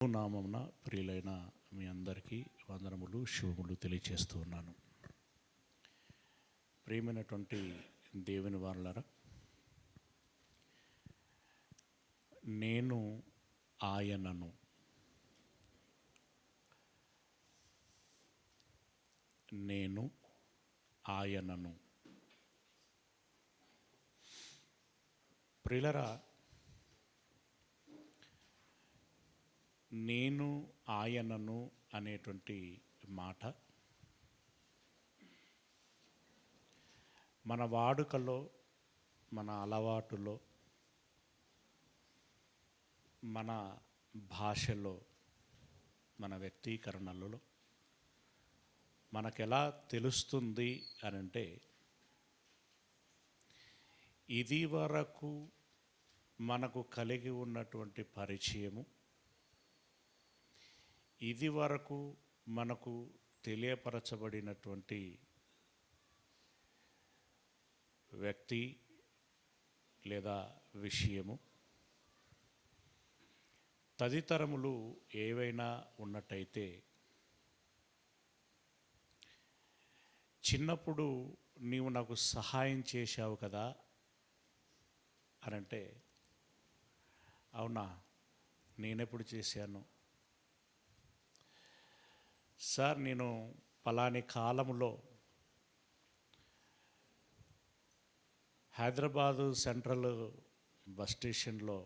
నామమున ప్రియులైన మీ అందరికీ వందనములు శుభములు తెలియచేస్తూ ఉన్నాను. ప్రియమైనటువంటి దేవుని వారలారా, నేను ఆయనను, నేను ఆయనను. ప్రియులరా, నేను ఆయనను అనేటువంటి మాట మన వాడుకలో, మన అలవాటులో, మన భాషలో, మన వ్యక్తీకరణలలో మనకెలా తెలుస్తుంది అనంటే, ఇది వరకు మనకు కలిగి ఉన్నటువంటి పరిచయము, ఇది వరకు మనకు తెలియపరచబడినటువంటి వ్యక్తి లేదా విషయము, తదితరములు ఏవైనా ఉన్నట్టయితే, చిన్నప్పుడు నీవు నాకు సహాయం చేశావు కదా అనంటే, అవునా, నేనెప్పుడు చేశాను సార్? నేను పలాని కాలంలో హైదరాబాదు సెంట్రల్ బస్ స్టేషన్లో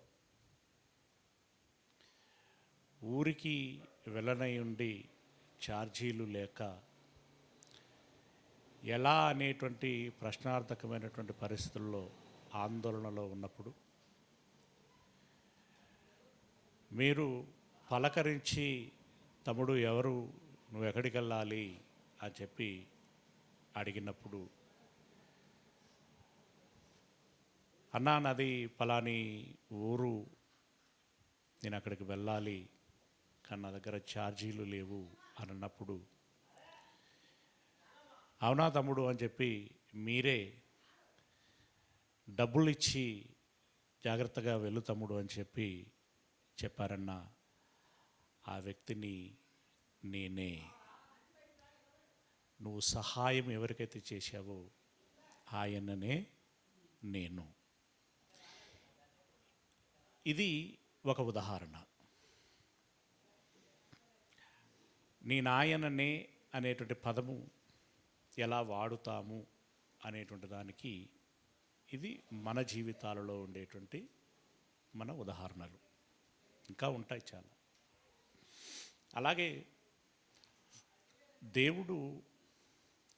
ఊరికి వెళ్ళనై ఉండి ఛార్జీలు లేక ఎలా అనేటువంటి ప్రశ్నార్థకమైనటువంటి పరిస్థితుల్లో ఆందోళనలో ఉన్నప్పుడు మీరు పలకరించి, తమ్ముడు ఎవరు, నువ్వు ఎక్కడికి వెళ్ళాలి అని చెప్పి అడిగినప్పుడు, అన్నా నాది పలాని ఊరు, నేను అక్కడికి వెళ్ళాలి కానీ నా దగ్గర ఛార్జీలు లేవు అని అన్నప్పుడు, అవునా తమ్ముడు అని చెప్పి మీరే డబ్బులు ఇచ్చి జాగ్రత్తగా వెళ్ళు తమ్ముడు అని చెప్పి చెప్పారన్న ఆ వ్యక్తిని నేనే. నువ్వు సహాయం ఎవరికైతే చేశావో ఆయననే నేను. ఇది ఒక ఉదాహరణ. నేనాయననే అనేటువంటి పదము ఎలా వాడుతాము అనేటువంటి దానికి ఇది మన జీవితాలలో ఉండేటువంటి మన ఉదాహరణలు. ఇంకా ఉంటాయి చాలా. అలాగే దేవుడు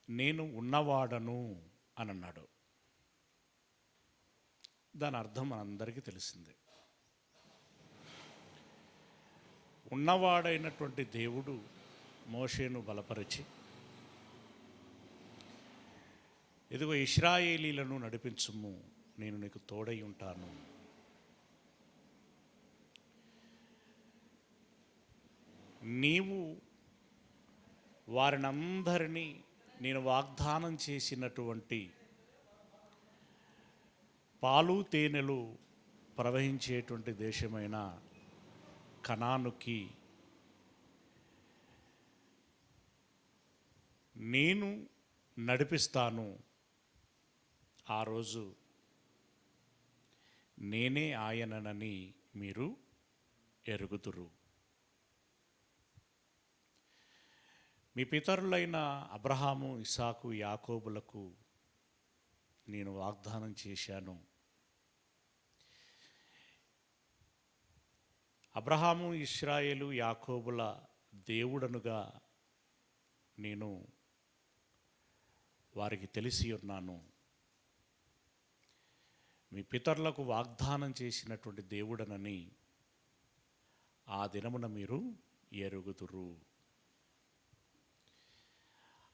నేను ఉన్నవాడను అని అన్నాడు. దాని అర్థం మనందరికీ తెలిసిందే. ఉన్నవాడైనటువంటి దేవుడు మోషేను బలపరిచి, ఇదిగో ఇశ్రాయేలీలను నడిపించుము, నేను నీకు తోడై ఉంటాను, నీవు వారినందరినీ నేను వాగ్దానం చేసినటువంటి పాలు తేనెలు ప్రవహించేటువంటి దేశమైన కనానుకి నేను నడిపిస్తాను. ఆ రోజు నేనే ఆయననని మీరు ఎరుగుదురు. మీ పితరులైన అబ్రహాము, ఇస్సాకు, యాకోబులకు నేను వాగ్దానం చేశాను. అబ్రహాము, ఇశ్రాయేలు, యాకోబుల దేవుడనుగా నేను వారికి తెలిసి ఉన్నాను. మీ పితరులకు వాగ్దానం చేసినటువంటి దేవుడనని ఆ దినమున మీరు ఎరుగుదురు.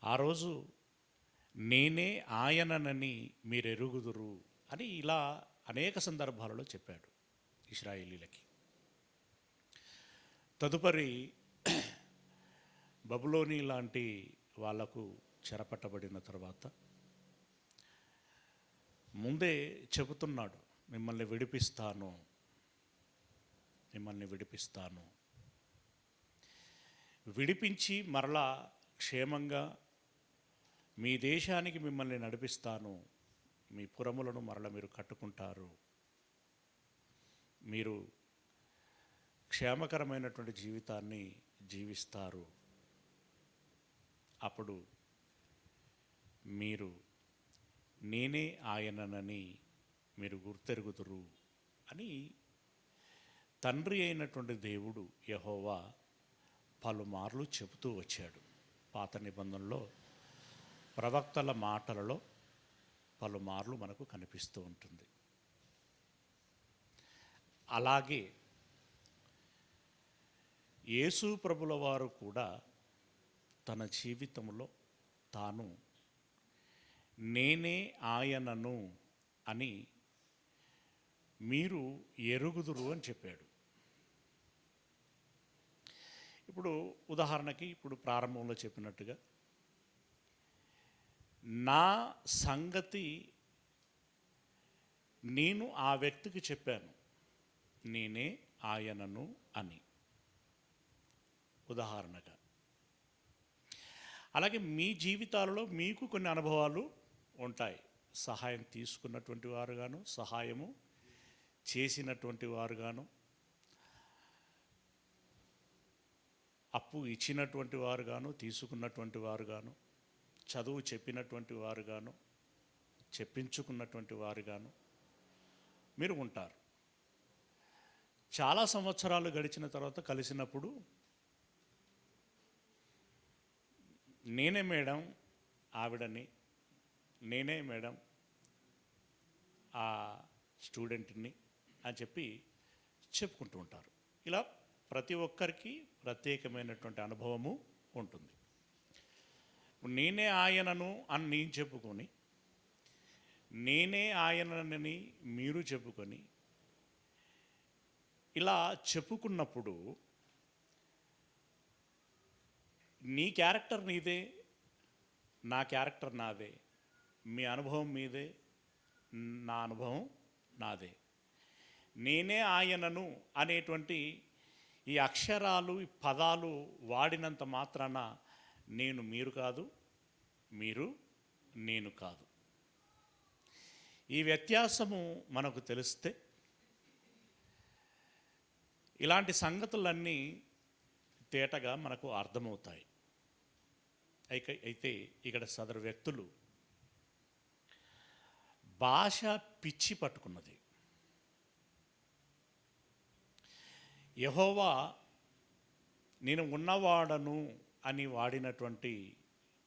ఆ రోజు నేనే ఆయననని మీరు ఎరుగుదురు అని ఇలా అనేక సందర్భాలలో చెప్పాడు ఇశ్రాయేలీలకి. తదుపరి బబులోని లాంటి వాళ్లకు చెరపట్టబడిన తర్వాత ముందే చెబుతున్నాడు, మిమ్మల్ని విడిపిస్తాను. విడిపించి మరలా క్షేమంగా మీ దేశానికి మిమ్మల్ని నడిపిస్తాను, మీ పురములను మరల మీరు కట్టుకుంటారు, మీరు క్షేమకరమైనటువంటి జీవితాన్ని జీవిస్తారు, అప్పుడు మీరు నేనే ఆయననని మీరు గుర్తెరుగుదురు అని తండ్రి అయినటువంటి దేవుడు యెహోవా పలుమార్లు చెబుతూ వచ్చాడు. పాత నిబంధనలో ప్రవక్తల మాటలలో పలుమార్లు మనకు కనిపిస్తూ ఉంటుంది. అలాగే యేసు ప్రభుల వారు కూడా తన జీవితంలో తాను నేనే ఆయనను అని మీరు ఎరుగుదురు అని చెప్పాడు. ఇప్పుడు ఉదాహరణకి ఇప్పుడు ప్రారంభంలో చెప్పినట్టుగా నా సంగతి నేను ఆ వ్యక్తికి చెప్పాను, నేనే ఆయనను అని, ఉదాహరణగా. అలాగే మీ జీవితాలలో మీకు కొన్ని అనుభవాలు ఉంటాయి. సహాయం తీసుకున్నటువంటి వారుగాను, సహాయము చేసినటువంటి వారుగాను, అప్పు ఇచ్చినటువంటి వారుగాను, తీసుకున్నటువంటి వారుగాను, చదువు చెప్పినటువంటి వారుగాను, చెప్పించుకున్నటువంటి వారుగాను మీరు ఉంటారు. చాలా సంవత్సరాలు గడిచిన తర్వాత కలిసినప్పుడు నేనే మేడం ఆవిడని, నేనే మేడం ఆ స్టూడెంట్ని అని చెప్పి చెప్పుకుంటూ ఉంటారు. ఇలా ప్రతి ఒక్కరికి ప్రత్యేకమైనటువంటి అనుభవము ఉంటుంది. నేనే ఆయనను అని నేను చెప్పుకొని, నేనే ఆయనని మీరు చెప్పుకొని, ఇలా చెప్పుకున్నప్పుడు నీ క్యారెక్టర్ నీదే, నా క్యారెక్టర్ నాదే, మీ అనుభవం మీదే, నా అనుభవం నాదే. నేనే ఆయనను అనేటువంటి ఈ అక్షరాలు, ఈ పదాలు వాడినంత మాత్రాన నేను మీరు కాదు, మీరు నేను కాదు. ఈ వ్యత్యాసము మనకు తెలిస్తే ఇలాంటి సంగతులన్నీ తేటగా మనకు అర్థమవుతాయి. అయితే ఇక్కడ సదరు వ్యక్తులు భాష పిచ్చి పట్టుకున్నది. యెహోవా నేను ఉన్నవాడను అని వాడినటువంటి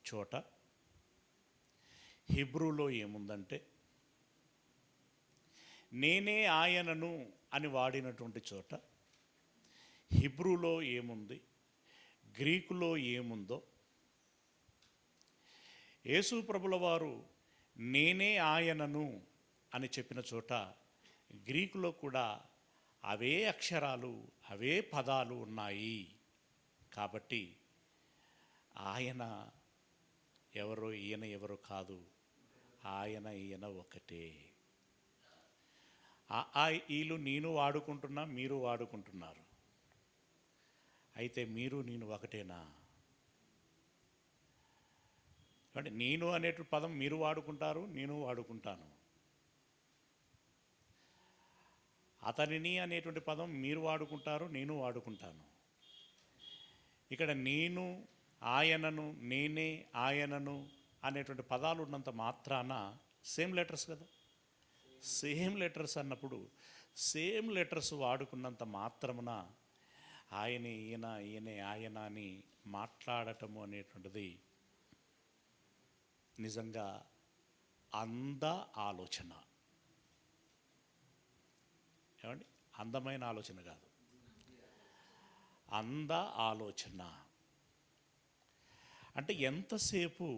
చోట హీబ్రూలో ఏముందంటే, నేనే ఆయనను అని వాడినటువంటి చోట హీబ్రూలో ఏముంది, గ్రీకులో ఏముందో, యేసు ప్రభుల వారు నేనే ఆయనను అని చెప్పిన చోట గ్రీకులో కూడా అవే అక్షరాలు, అవే పదాలు ఉన్నాయి. కాబట్టి ఆయన ఎవరో ఈయన ఎవరో కాదు, ఆయన ఈయన ఒకటే. ఆ ఈలు నేను వాడుకుంటున్నా, మీరు వాడుకుంటున్నారు. అయితే మీరు నేను ఒకటేనా? అంటే నేను అనే పదం మీరు వాడుకుంటారు, నేను వాడుకుంటాను. అతనిని అనేటువంటి పదం మీరు వాడుకుంటారు, నేను వాడుకుంటాను. ఇక్కడ నేను, ఆయనను, నేనే, ఆయనను అనేటువంటి పదాలు ఉన్నంత మాత్రాన సేమ్ లెటర్స్ కదా. సేమ్ లెటర్స్ అన్నప్పుడు సేమ్ లెటర్స్ వాడుకున్నంత మాత్రమున ఆయన ఈయన, ఈయనే ఆయన అని మాట్లాడటము అనేటువంటిది నిజంగా అంద ఆలోచన. ఏమండి? అందమైన ఆలోచన కాదు, అంద ఆలోచన. అంటే ఎంతసేపు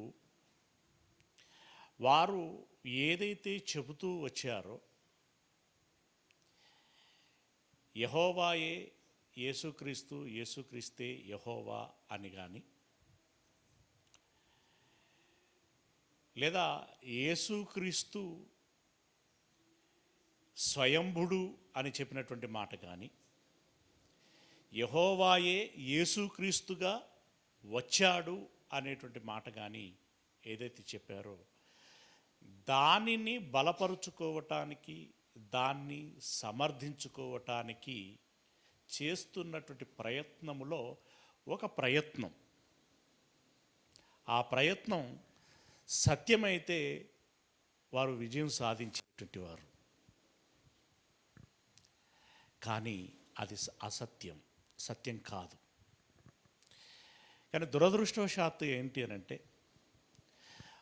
వారు ఏదైతే చెబుతూ వచ్చారో, యెహోవాయే యేసుక్రీస్తు, యేసుక్రీస్తే యెహోవా అని కానీ, లేదా యేసుక్రీస్తు స్వయంభుడు అని చెప్పినటువంటి మాట కానీ, యెహోవాయే యేసుక్రీస్తుగా వచ్చాడు అనేటువంటి మాట కానీ ఏదైతే చెప్పారో దానిని బలపరుచుకోవటానికి, దాన్ని సమర్థించుకోవటానికి చేస్తున్నటువంటి ప్రయత్నములో ఒక ప్రయత్నం. ఆ ప్రయత్నం సత్యమైతే వారు విజయం సాధించేటువంటి వారు, కానీ అది అసత్యం, సత్యం కాదు. కానీ దురదృష్టవశాత్తు ఏంటి అని అంటే,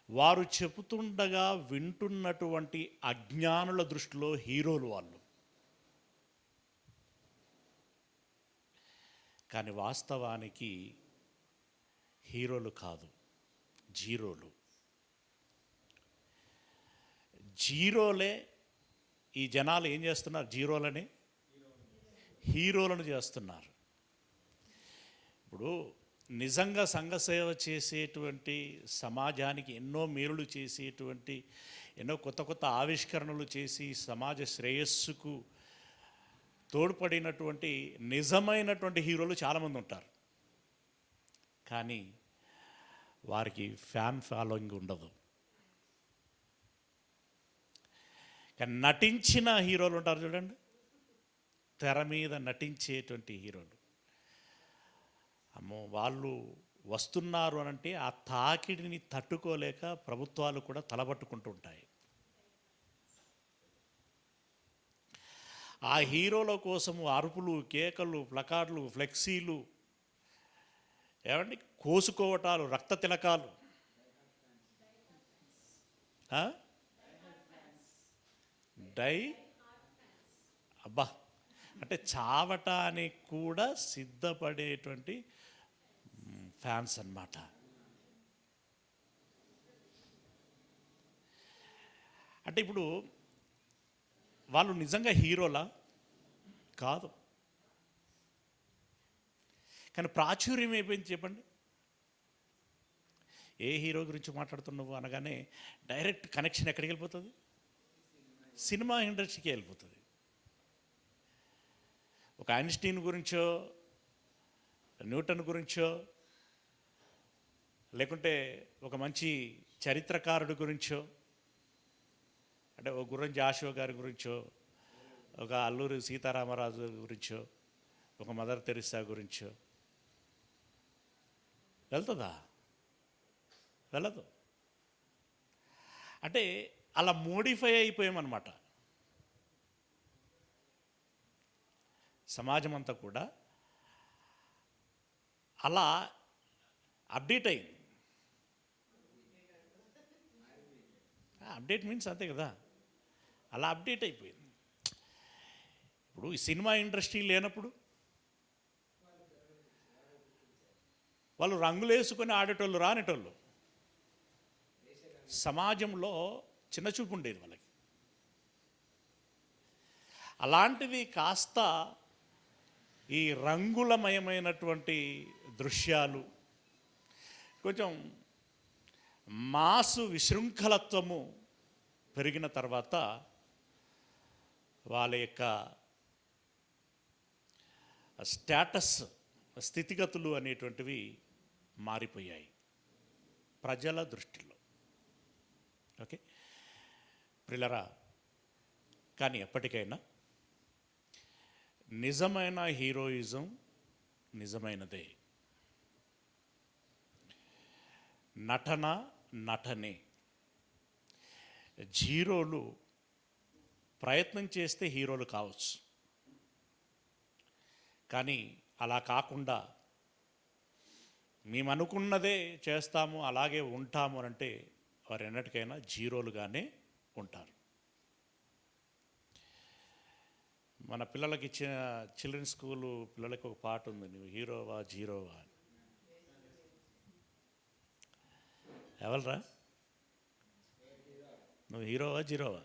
వారు చెబుతుండగా వింటున్నటువంటి అజ్ఞానుల దృష్టిలో హీరోలు వాళ్ళు, కానీ వాస్తవానికి హీరోలు కాదు, జీరోలు. జీరోలే ఈ జనాలు ఏం చేస్తున్నారు? జీరోలని హీరోలను చేస్తున్నారు. ఇప్పుడు నిజంగా సంఘసేవ చేసేటువంటి, సమాజానికి ఎన్నో మేలులు చేసేటువంటి, ఎన్నో కొత్త కొత్త ఆవిష్కరణలు చేసి సమాజ శ్రేయస్సుకు తోడ్పడినటువంటి నిజమైనటువంటి హీరోలు చాలామంది ఉంటారు. కానీ వారికి ఫ్యాన్ ఫాలోయింగ్ ఉండదు. కానీ నటించిన హీరోలు ఉంటారు చూడండి, తెర మీద నటించేటువంటి హీరోలు, అమ్మో వాళ్ళు వస్తున్నారు అనంటే ఆ తాకిడిని తట్టుకోలేక ప్రభుత్వాలు కూడా తలబట్టుకుంటూ ఉంటాయి. ఆ హీరోల కోసము అరుపులు, కేకలు, ప్లకార్డులు, ఫ్లెక్సీలు, ఏమండి కోసుకోవటాలు, రక్త తిలకాలు, అబ్బా అంటే చావటానికి కూడా సిద్ధపడేటువంటి ఫ్యాన్స్ అన్నమాట. అంటే ఇప్పుడు వాళ్ళు నిజంగా హీరోలా? కాదు. కానీ ప్రాచుర్యం అయిపోయింది. చెప్పండి, ఏ హీరో గురించి మాట్లాడుతున్నావు అనగానే డైరెక్ట్ కనెక్షన్ ఎక్కడికి వెళ్ళిపోతుంది? సినిమా ఇండస్ట్రీకి వెళ్ళిపోతుంది. ఒక ఐన్స్టీన్ గురించో, న్యూటన్ గురించో, లేకుంటే ఒక మంచి చరిత్రకారుడి గురించో, అంటే ఒక గుర్రం జాషువా గారి గురించో, ఒక అల్లూరి సీతారామరాజు గురించో, ఒక మదర్ తెరిసా గురించో వెళ్తుందా? వెళ్ళదు. అంటే అలా మోడిఫై అయిపోయామన్నమాట. సమాజం అంతా కూడా అలా అప్డేట్ అయింది. అప్డేట్ మీన్స్ అంతే కదా, అలా అప్డేట్ అయిపోయింది. ఇప్పుడు ఈ సినిమా ఇండస్ట్రీ లేనప్పుడు వాళ్ళు రంగులు వేసుకొని ఆడేటోళ్ళు, రానేటోళ్ళు. సమాజంలో చిన్న చూపు ఉండేది వాళ్ళకి. అలాంటిది కాస్త ఈ రంగులమయమైనటువంటి దృశ్యాలు, కొంచెం మాసు విశృంఖలత్వము పెరిగిన తర్వాత వాళ్ళ యొక్క స్టేటస్, స్థితిగతులు అనేటువంటివి మారిపోయాయి ప్రజల దృష్టిలో. ఓకే ప్రియులారా, కానీ ఎప్పటికైనా నిజమైన హీరోయిజం నిజమైనదే. నటన నటనే. జీరోలు ప్రయత్నం చేస్తే హీరోలు కావచ్చు, కానీ అలా కాకుండా మేము అనుకున్నదే చేస్తాము, అలాగే ఉంటాము అంటే వారు ఎన్నటికైనా జీరోలుగానే ఉంటారు. మన పిల్లలకి ఇచ్చిన చిల్డ్రన్ స్కూలు పిల్లలకి ఒక పాట ఉంది, నువ్వు హీరోవా జీరోవా అని. ఎవరురా నువ్వు, హీరోవా జీరోవా?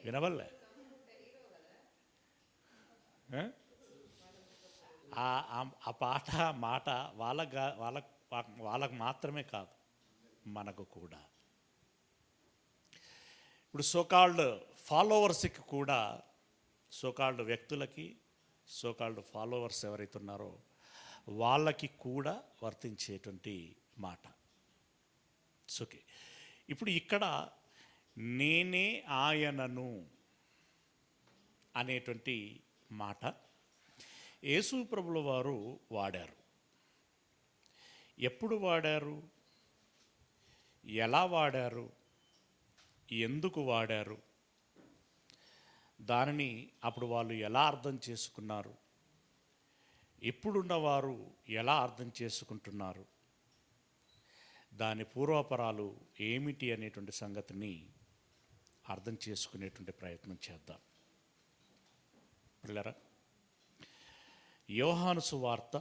వినవల్లే. ఆ పాట మాట వాళ్ళకు మాత్రమే కాదు, మనకు కూడా. ఇప్పుడు సోకాల్డ్ ఫాలోవర్స్కి కూడా, సోకాల్డ్ వ్యక్తులకి, సోకాల్డ్ ఫాలోవర్స్ ఎవరైతే ఉన్నారో వాళ్ళకి కూడా వర్తించేటువంటి మాట. ఓకే, ఇప్పుడు ఇక్కడ నేనే ఆయనను అనేటువంటి మాట యేసు ప్రభుల వారు వాడారు. ఎప్పుడు వాడారు, ఎలా వాడారు, ఎందుకు వాడారు, దానిని అప్పుడు వాళ్ళు ఎలా అర్థం చేసుకున్నారు, ఇప్పుడున్నవారు ఎలా అర్థం చేసుకుంటున్నారు, దాని పూర్వాపరాలు ఏమిటి అనేటువంటి సంగతిని అర్థం చేసుకునేటువంటి ప్రయత్నం చేద్దాం. పిల్లరా, యోహాను సువార్త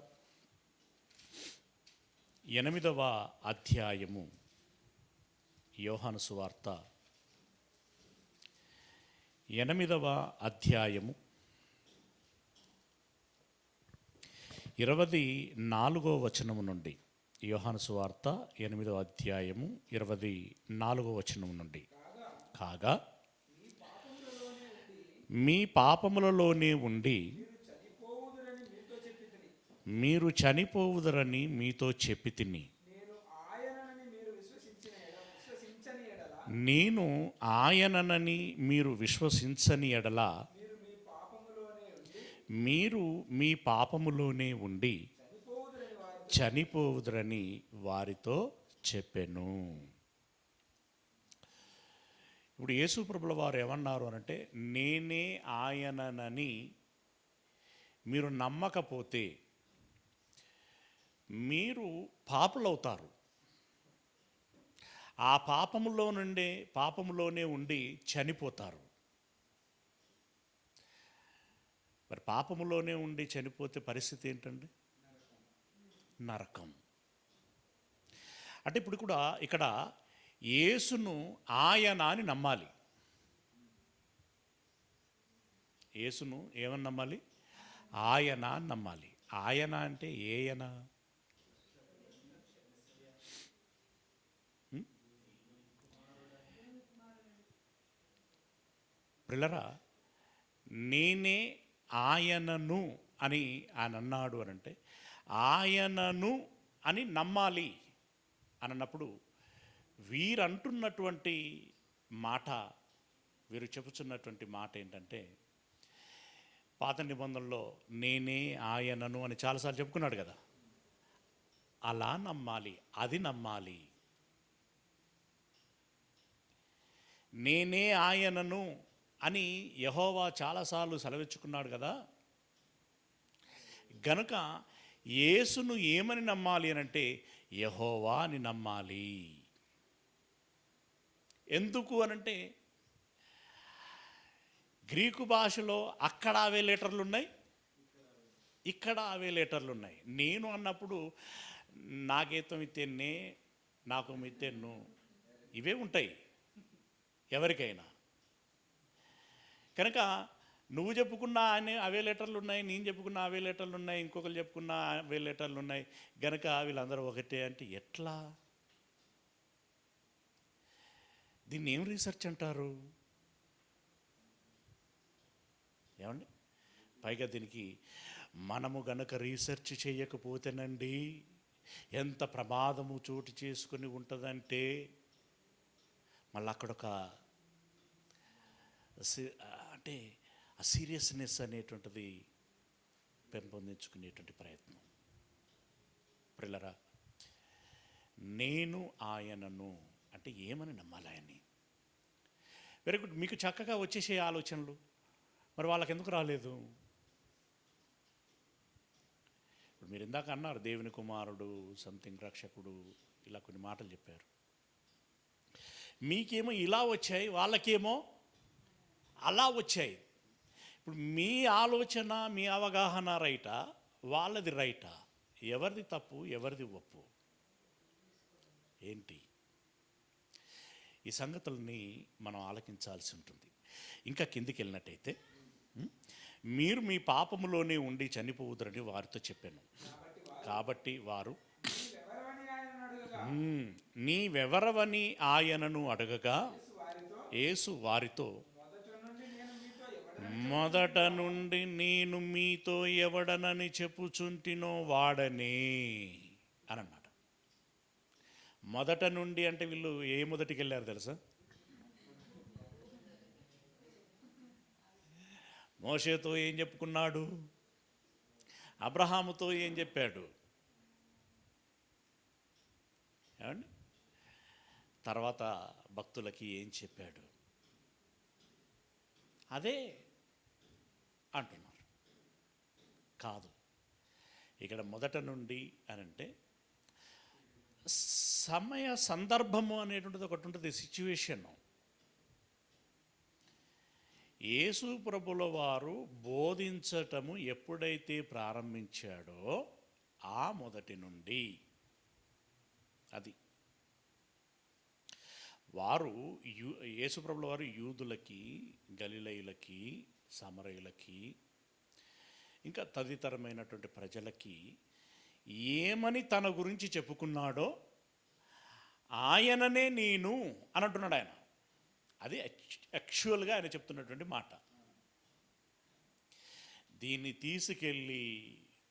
8వ అధ్యాయము, యోహాను సువార్త 8వ అధ్యాయము 24వ వచనము నుండి, యోహాను సువార్త 8వ అధ్యాయము 24వ వచనము నుండి, కాగా మీ పాపములలోనే ఉండి మీరు చనిపోవుదరని మీతో చెప్పి తిని, నేను ఆయననని మీరు విశ్వసించని ఎడల మీరు మీ పాపములోనే ఉండి చనిపోవుదరని వారితో చెప్పెను. ఇప్పుడు యేసు ప్రభుల వారు ఏమన్నారు అనంటే, నేనే ఆయననని మీరు నమ్మకపోతే మీరు పాపులవుతారు. ఆ పాపములోనే ఉండి చనిపోతారు. మరి పాపములోనే ఉండి చనిపోతే పరిస్థితి ఏంటండి? నరకం. అంటే ఇప్పుడు కూడా ఇక్కడ యేసును ఆయన అని నమ్మాలి. యేసును ఏమని నమ్మాలి? ఆయన అని నమ్మాలి. ఆయన అంటే ఏయన? పిల్లరా, నేనే ఆయనను అని ఆయన అన్నాడు అనంటే, ఆయనను అని నమ్మాలి అని అన్నప్పుడు వీరంటున్నటువంటి మాట, వీరు చెప్పుచున్నటువంటి మాట ఏంటంటే, పాత నిబంధనలో నేనే ఆయనను అని చాలాసార్లు చెప్పుకున్నాడు కదా, అలా నమ్మాలి, అది నమ్మాలి. నేనే ఆయనను అని యెహోవా చాలాసార్లు సెలవిచ్చుకున్నాడు కదా, గనుక యేసును ఏమని నమ్మాలి అనంటే యెహోవా అని నమ్మాలి. ఎందుకు అనంటే, గ్రీకు భాషలో అక్కడ అవే లెటర్లు ఉన్నాయి, ఇక్కడ అవే లెటర్లు ఉన్నాయి. నేను అన్నప్పుడు నాకేతం ఇస్తే నే, నాకు మిత్తే ను, ఇవే ఉంటాయి ఎవరికైనా. కనుక నువ్వు చెప్పుకున్న అవే లెటర్లు ఉన్నాయి, నేను చెప్పుకున్న అవే లెటర్లు ఉన్నాయి, ఇంకొకరు చెప్పుకున్న అవే లెటర్లు ఉన్నాయి, గనక వీళ్ళందరూ ఒకటే అంటే ఎట్లా? దీన్ని ఏం రీసెర్చ్ అంటారు ఏమండి? పైగా దీనికి మనము గనక రీసెర్చ్ చేయకపోతేనండి ఎంత ప్రమాదము చోటు చేసుకుని ఉంటుందంటే, మళ్ళీ అక్కడొక అంటే ఆ సీరియస్నెస్ అనేటువంటిది పెంపొందించుకునేటువంటి ప్రయత్నం. ప్రిల్లరా, నేను ఆయనను అంటే ఏమని నమ్మాలి ఆయన్ని? వెరీ గుడ్, మీకు చక్కగా వచ్చేసే ఆలోచనలు, మరి వాళ్ళకి ఎందుకు రాలేదు? ఇప్పుడు మీరు ఇందాక అన్నారు దేవుని కుమారుడు, సంథింగ్ రక్షకుడు, ఇలా కొన్ని మాటలు చెప్పారు. మీకేమో ఇలా వచ్చాయి, వాళ్ళకేమో అలా వచ్చాయి. ఇప్పుడు మీ ఆలోచన, మీ అవగాహన రైటా, వాళ్ళది రైటా? ఎవరిది తప్పు, ఎవరిది ఒప్పు ఏంటి? ఈ సంగతుల్ని మనం ఆలకించాల్సి ఉంటుంది. ఇంకా కిందికి వెళ్ళినట్టయితే, మీరు మీ పాపములోనే ఉండి చనిపోవుదరని వారితో చెప్పాను. కాబట్టి వారు నీవెవరవని ఆయనను అడగగా యేసు వారితో, మొదట నుండి నేను మీతో ఎవడనని చెప్పుచుంటినో వాడనే అని అన్నాడు. మొదట నుండి అంటే వీళ్ళు ఏ మొదటికి వెళ్ళారు తెలుసా? మోషేతో ఏం చెప్పుకున్నాడు, అబ్రహాముతో ఏం చెప్పాడు, ఏమండి, తర్వాత భక్తులకి ఏం చెప్పాడు, అదే అంటున్నారు. కాదు, ఇక్కడ మొదట నుండి అని అంటే సమయ సందర్భము అనేటువంటిది ఒకటి ఉంటుంది, సిచ్యువేషన్. యేసు ప్రభుల వారు బోధించటము ఎప్పుడైతే ప్రారంభించాడో ఆ మొదటి నుండి అది వారు యేసు ప్రభుల వారు యూదులకి, గలిలయులకి, సమరయులకి, ఇంకా తదితరమైనటువంటి ప్రజలకి ఏమని తన గురించి చెప్పుకున్నాడో ఆయననే నేను అని అంటున్నాడు ఆయన. అది యాక్చువల్గా ఆయన చెప్తున్నటువంటి మాట. దీన్ని తీసుకెళ్ళి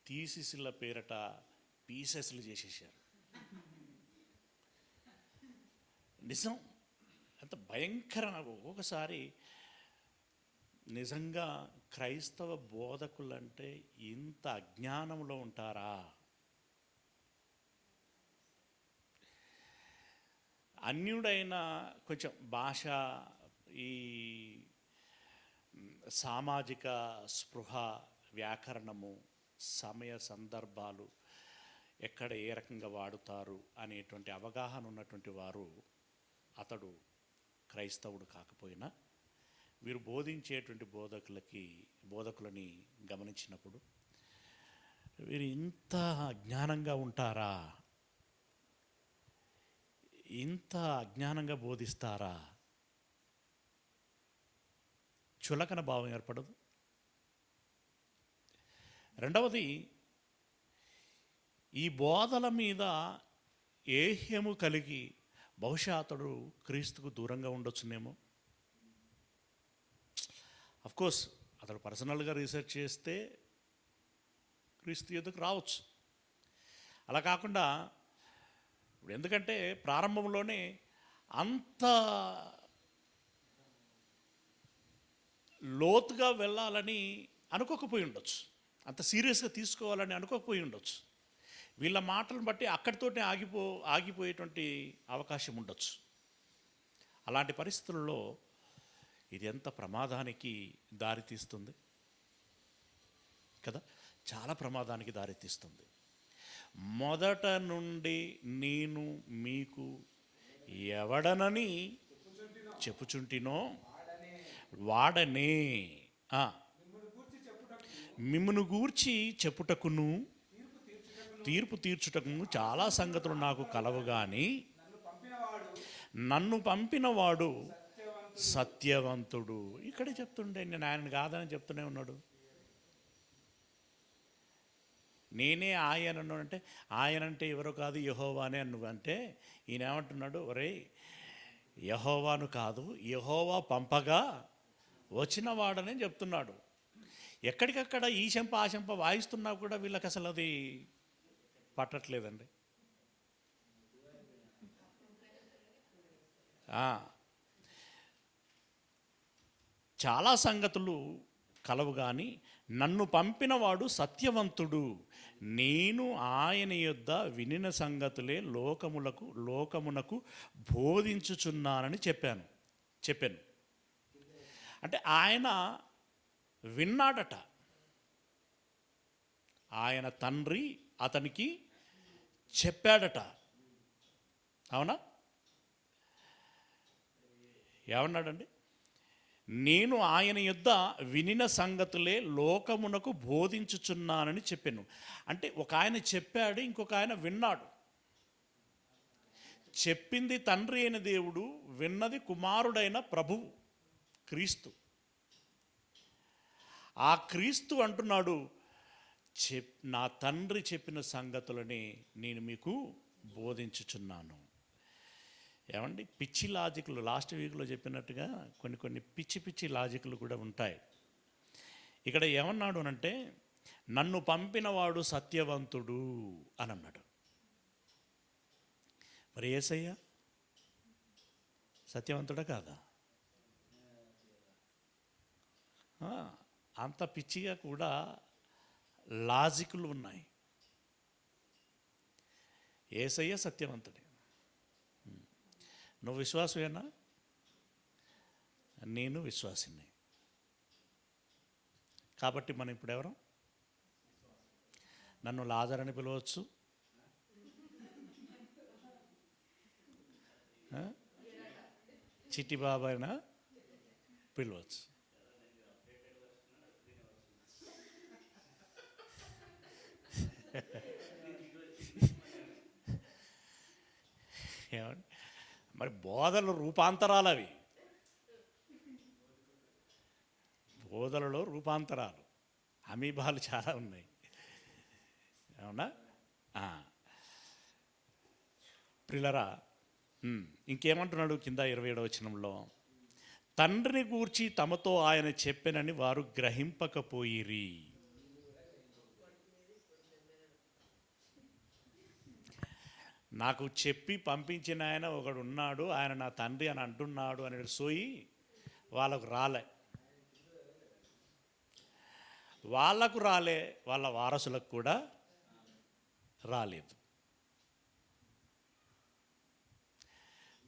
థీసిస్ల పేరట పీసెస్లు చేసేసారు. నిజం అంత భయంకర. ఒక్కొక్కసారి నిజంగా క్రైస్తవ బోధకులంటే ఇంత అజ్ఞానంలో ఉంటారా? అన్యుడైన కొంచెం భాష, ఈ సామాజిక స్పృహ, వ్యాకరణము, సమయ సందర్భాలు ఎక్కడ ఏ రకంగా వాడుతారు అనేటువంటి అవగాహన ఉన్నటువంటి వారు అతడు క్రైస్తవుడు కాకపోయినా వీరు బోధించేటువంటి బోధకులని గమనించినప్పుడు వీరు ఇంత అజ్ఞానంగా ఉంటారా, ఇంత అజ్ఞానంగా బోధిస్తారా? చులకన భావం ఏర్పడదు. రెండవది, ఈ బోధల మీద ఏహ్యము కలిగి బహుశా అతడు క్రీస్తుకు దూరంగా ఉండొచ్చునేమో. అఫ్కోర్స్ అతడు పర్సనల్గా రీసెర్చ్ చేస్తే క్రీస్తు ఎదుకు రావచ్చు. అలా కాకుండా ఇప్పుడు ఎందుకంటే ప్రారంభంలోనే అంత లోతుగా వెళ్ళాలని అనుకోకపోయి ఉండొచ్చు, అంత సీరియస్గా తీసుకోవాలని అనుకోకపోయి ఉండొచ్చు. వీళ్ళ మాటలను బట్టి అక్కడితోనే ఆగిపోయేటువంటి అవకాశం ఉండొచ్చు. అలాంటి పరిస్థితుల్లో ఇది ఎంత ప్రమాదానికి దారితీస్తుంది కదా, చాలా ప్రమాదానికి దారితీస్తుంది. మొదట నుండి నేను మీకు ఎవడనని చెప్పుచుంటినో వాడనే, మిమ్మును గూర్చి చెప్పుటకును తీర్పు తీర్చుటకును చాలా సంగతులు నాకు కలవు, కానీ నన్ను పంపినవాడు సత్యవంతుడు. ఇక్కడే చెప్తుండే, నేను ఆయన కాదని చెప్తూనే ఉన్నాడు. నేనే ఆయనను అంటే, ఆయనంటే ఎవరో కాదు యెహోవానే నువ్వంటే, ఈయన ఏమంటున్నాడు, ఒరే యెహోవాను కాదు, యెహోవా పంపగా వచ్చిన వాడనే చెప్తున్నాడు. ఎక్కడికక్కడ ఈ చెంప ఆ చెంప వాయిస్తున్నా కూడా వీళ్ళకి అసలు అది పట్టట్లేదండి. చాలా సంగతులు కలవు, కానీ నన్ను పంపినవాడు సత్యవంతుడు, నేను ఆయన యొద్ద వినిన సంగతులే లోకమునకు బోధించుచున్నానని చెప్పాను. అంటే ఆయన విన్నాడట, ఆయన తండ్రి అతనికి చెప్పాడట. అవునా? ఏమన్నాడండి? నేను ఆయన యొద్ద వినిన సంగతులే లోకమునకు బోధించుచున్నానని చెప్పాను. అంటే ఒక ఆయన చెప్పాడు, ఇంకొక ఆయన విన్నాడు. చెప్పింది తండ్రి అయిన దేవుడు, విన్నది కుమారుడైన ప్రభువు క్రీస్తు. ఆ క్రీస్తు అంటున్నాడు, నా తండ్రి చెప్పిన సంగతులని నేను మీకు బోధించుచున్నాను. ఏమండి, పిచ్చి లాజిక్లు లాస్ట్ వీక్లో చెప్పినట్టుగా కొన్ని పిచ్చి లాజిక్లు కూడా ఉంటాయి. ఇక్కడ ఏమన్నాడు అనంటే నన్ను పంపినవాడు సత్యవంతుడు అని అన్నాడు. మరి యేసయ్య సత్యవంతుడా కాదా? అంత పిచ్చిగా కూడా లాజిక్లు ఉన్నాయి. యేసయ్య సత్యవంతుడే. నువ్వు విశ్వాసమేనా? నేను విశ్వాసిని. కాబట్టి మనం ఇప్పుడు ఎవరు? నన్ను లాజర్ అని పిలవచ్చు, చిట్టి బాబా అయినా పిలవచ్చు. ఏమండి మరి బోధలు రూపాంతరాలు అవి. బోధలలో రూపాంతరాలు, అమీబాలు చాలా ఉన్నాయి. అవునా? ప్రిలరా, ఇంకేమంటున్నాడు కింద 27వ వచనంలో? తండ్రిని గూర్చి తమతో ఆయన చెప్పెనని వారు గ్రహింపకపోయిరి. నాకు చెప్పి పంపించిన ఆయన ఒకడు ఉన్నాడు, ఆయన నా తండ్రి అని అంటున్నాడు అనే సోయి వాళ్ళకు రాలే. వాళ్ళకు రాలే, వాళ్ళ వారసులకు కూడా రాలేదు.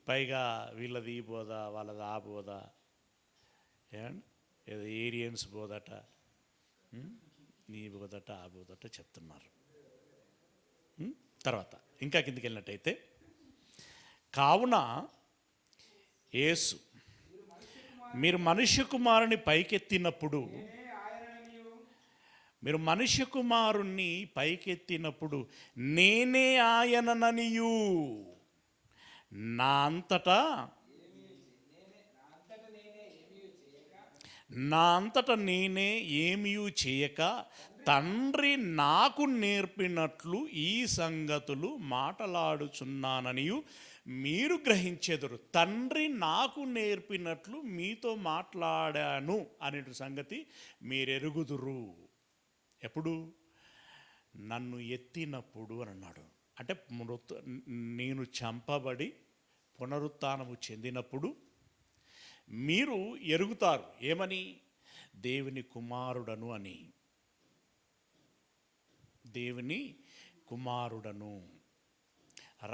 పైగా వీళ్ళది ఈ బోధ, వాళ్ళది ఆ బోధ, ఏమండి ఏదో ఏరియన్స్ బోధట, నీ బోధట, ఆ బోధట చెప్తున్నారు. తర్వాత ఇంకా కిందికి వెళ్ళినట్టయితే, కావున యేసు మీరు మనుష్య కుమారుని పైకెత్తినప్పుడు, మీరు మనుష్య కుమారుణ్ణి పైకెత్తినప్పుడు నేనే ఆయనననియు నా అంతటా నేనే ఏమీ చేయక తండ్రి నాకు నేర్పినట్లు ఈ సంగతులు మాట్లాడుచున్నాననియు మీరు గ్రహించెదరు. తండ్రి నాకు నేర్పినట్లు మీతో మాట్లాడాను అనే సంగతి మీరెరుగుదురు. ఎప్పుడు? నన్ను ఎత్తినప్పుడు అని అన్నాడు. అంటే నేను చంపబడి పునరుత్థానము చెందినప్పుడు మీరు ఎరుగుతారు. ఏమని? దేవుని కుమారుడను అని. దేవుని కుమారుడను,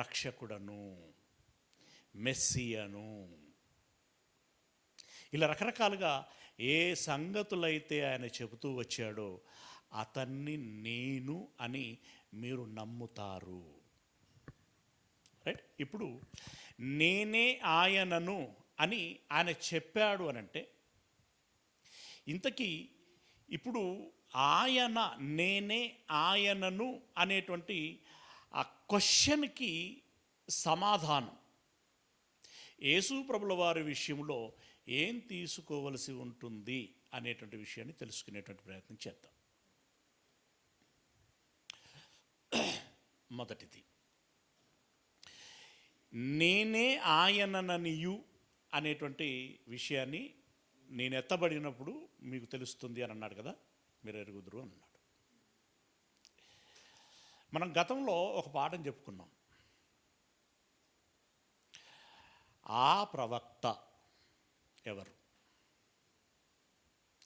రక్షకుడను, మెస్సియను, ఇలా రకరకాలుగా ఏ సంగతులైతే ఆయన చెబుతూ వచ్చాడో అతన్ని నేను అని మీరు నమ్ముతారు. రైట్? ఇప్పుడు నేనే ఆయనను అని ఆయన చెప్పాడు అనంటే, ఇంతకీ ఇప్పుడు ఆయన, నేనే ఆయనను అనేటువంటి ఆ క్వశ్చన్కి సమాధానం యేసు ప్రభుల వారి విషయంలో ఏం తీసుకోవలసి ఉంటుంది అనేటువంటి విషయాన్ని తెలుసుకునేటువంటి ప్రయత్నం చేద్దాం. మొదటిది, నేనే ఆయనననియు అనేటువంటి విషయాన్ని నేను ఎత్తబడినప్పుడు మీకు తెలుస్తుంది అని అన్నాడు కదా, మీరు ఎరుగుదురు అన్నాడు. మనం గతంలో ఒక పాఠం చెప్పుకున్నాం. ఆ ప్రవక్త ఎవరు?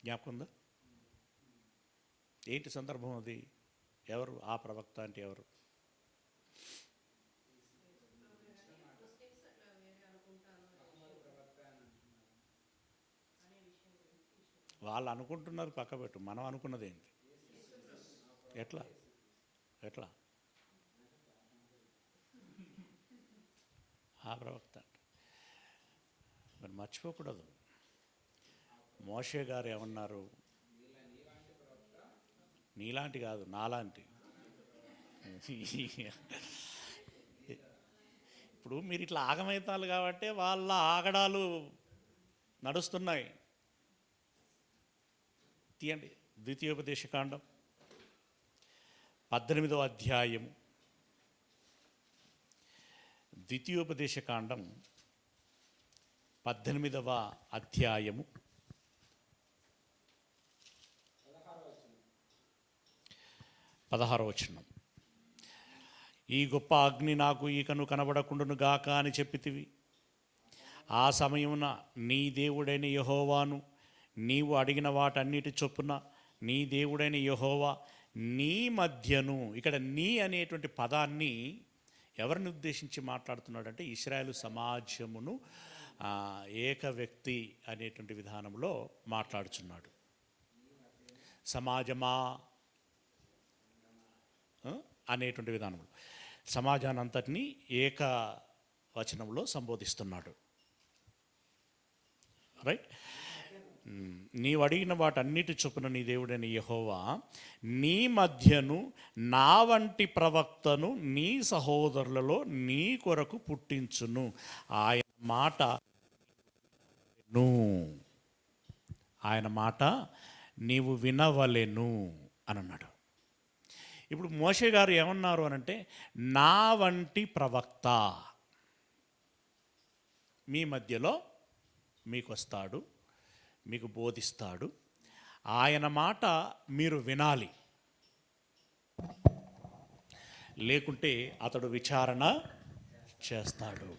జ్ఞాపకం ఉందా? ఏంటి సందర్భం అది? ఎవరు ఆ ప్రవక్త అంటే ఎవరు? వాళ్ళు అనుకుంటున్నారు పక్క పెట్టు, మనం అనుకున్నది ఏంటి? ఎట్లా ఎట్లా ఆ ప్రవక్త అంటే మరి మర్చిపోకూడదు. మోషే గారు ఏమన్నారు? నీలాంటి కాదు, నాలాంటి. ఇప్పుడు మీరు ఇట్లా ఆగమవుతారు కాబట్టి వాళ్ళ ఆగడాలు నడుస్తున్నాయి. తీయండి, ద్వితీయోపదేశకాండం 18వ అధ్యాయం. ద్వితీయోపదేశకాండం 18వ అధ్యాయము 16వ వచనం. ఈ గొప్ప అగ్ని నాకు ఈకను కనబడకుండును గాక అని చెప్పితివి. ఆ సమయమున నీ దేవుడైన యెహోవాను నీవు అడిగిన వాటన్నిటి చొప్పున నీ దేవుడైన యెహోవా నీ మధ్యను, ఇక్కడ నీ అనేటువంటి పదాన్ని ఎవరిని ఉద్దేశించి మాట్లాడుతున్నాడంటే ఇశ్రాయేలు సమాజమును ఏక వ్యక్తి అనేటువంటి విధానంలో మాట్లాడుచున్నాడు. సమాజమా అనేటువంటి విధానంలో సమాజాన్ని అంతటినీ ఏక వచనంలో సంబోధిస్తున్నాడు. రైట్. నీవు అడిగిన వాటన్నిటి చొప్పున నీ దేవుడైన యెహోవా నీ మధ్యను నా వంటి ప్రవక్తను నీ సహోదరులలో నీ కొరకు పుట్టించును. ఆయన మాట నీవు వినవలెను అని అన్నాడు. ఇప్పుడు మోషే గారు ఏమన్నారు అనంటే, నా వంటి ప్రవక్త మీ మధ్యలో మీకు వస్తాడు, మీకు బోధిస్తాడు, ఆయన మాట మీరు వినాలి, లేకుంటే అతడు విచారణ చేస్తాడు,